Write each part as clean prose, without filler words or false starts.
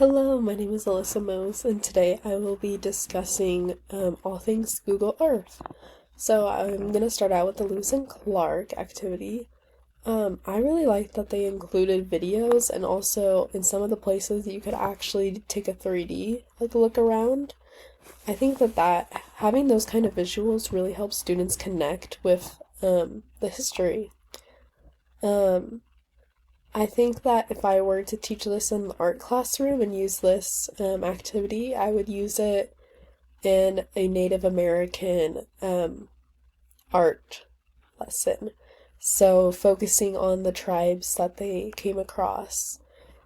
Hello, my name is Alyssa Mose, and today I will be discussing all things Google Earth. So I'm going to start out with the Lewis and Clark activity. I really like that they included videos, and also in some of the places you could actually take a 3D look around. I think that having those kind of visuals really helps students connect with the history. Um, I think that if I were to teach this in the art classroom and use this activity, I would use it in a Native American art lesson. So focusing on the tribes that they came across,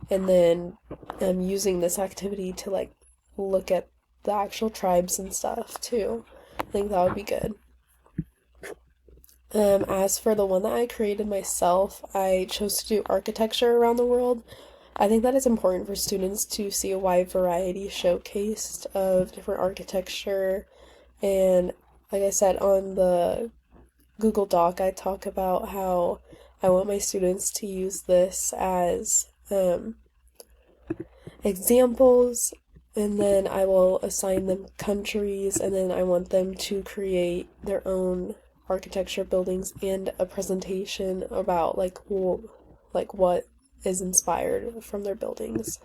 and then using this activity to look at the actual tribes and stuff too. I think that would be good. As for the one that I created myself, I chose to do architecture around the world. I think that it's important for students to see a wide variety showcased of different architecture. And like I said, on the Google Doc, I talk about how I want my students to use this as examples, and then I will assign them countries, and then I want them to create their own architecture buildings and a presentation about what is inspired from their buildings.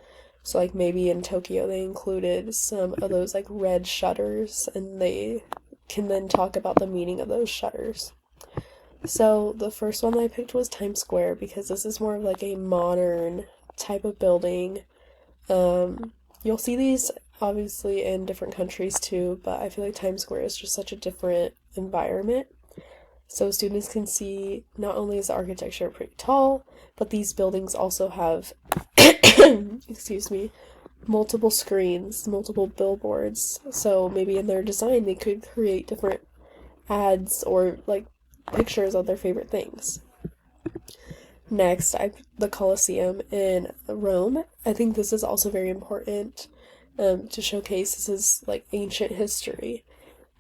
So maybe in Tokyo they included some of those red shutters, and they can then talk about the meaning of those shutters. So the first one that I picked was Times Square because this is more of a modern type of building. You'll see these obviously in different countries too, but I feel like Times Square is just such a different environment. So students can see not only is the architecture pretty tall, but these buildings also have, excuse me, multiple screens, multiple billboards. So maybe in their design they could create different ads or pictures of their favorite things. Next, the Colosseum in Rome. I think this is also very important to showcase this is ancient history.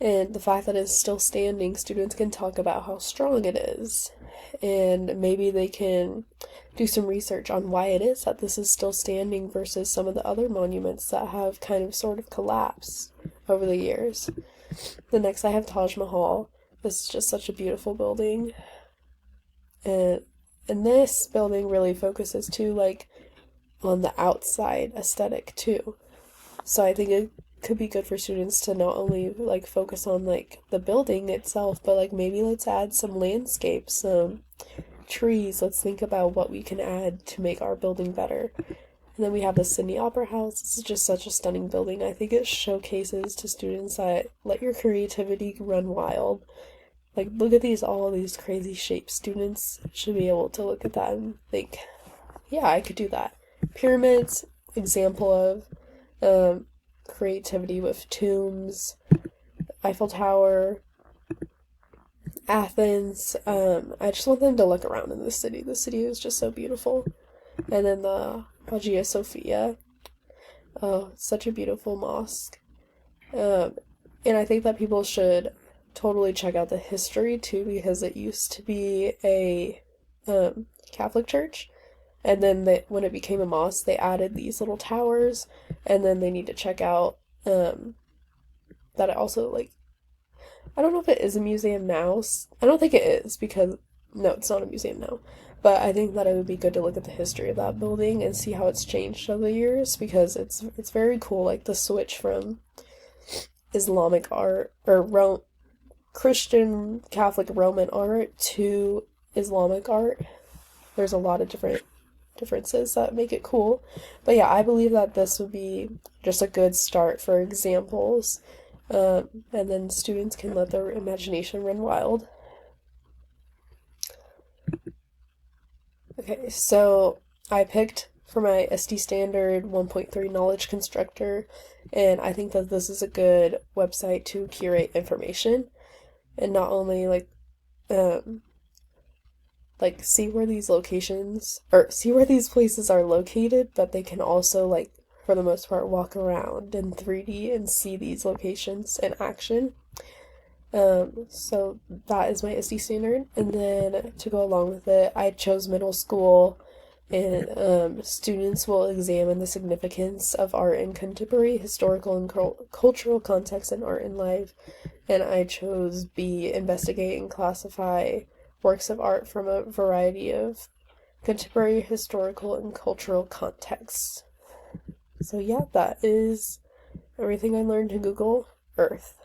And the fact that it's still standing, students can talk about how strong it is. And maybe they can do some research on why it is that this is still standing versus some of the other monuments that have sort of collapsed over the years. The next I have Taj Mahal. This is just such a beautiful building. And this building really focuses too, on the outside aesthetic too. So I think it could be good for students to not only focus on the building itself, but maybe let's add some landscapes, some trees. Let's think about what we can add to make our building better. And then we have the Sydney Opera House. This is just such a stunning building. I think it showcases to students that let your creativity run wild. Look at all of these crazy shapes. Students should be able to look at that and think, yeah, I could do that. Pyramids, example of creativity with tombs. Eiffel Tower, Athens. I just want them to look around in the city. The city is just so beautiful. And then the Hagia Sophia. Oh, such a beautiful mosque. And I think that people should totally check out the history too, because it used to be a Catholic church, and then when it became a mosque they added these little towers, and then they need to check out that it also I don't know if it is a museum now. I don't think it is, because no, it's not a museum now, but I think that it would be good to look at the history of that building and see how it's changed over the years, because it's very cool, the switch from Islamic art or Christian, Catholic, Roman art to Islamic art. There's a lot of differences that make it cool. But yeah, I believe that this would be just a good start for examples. And then students can let their imagination run wild. Okay, so I picked for my SD Standard 1.3 Knowledge Constructor, and I think that this is a good website to curate information. And not only see where these locations or see where these places are located, but they can also for the most part walk around in 3D and see these locations in action. So that is my SD standard. And then to go along with it, I chose middle school And students will examine the significance of art in contemporary historical and cultural context in art and life. And I chose B, investigate and classify works of art from a variety of contemporary historical and cultural contexts. So yeah, that is everything I learned to Google Earth.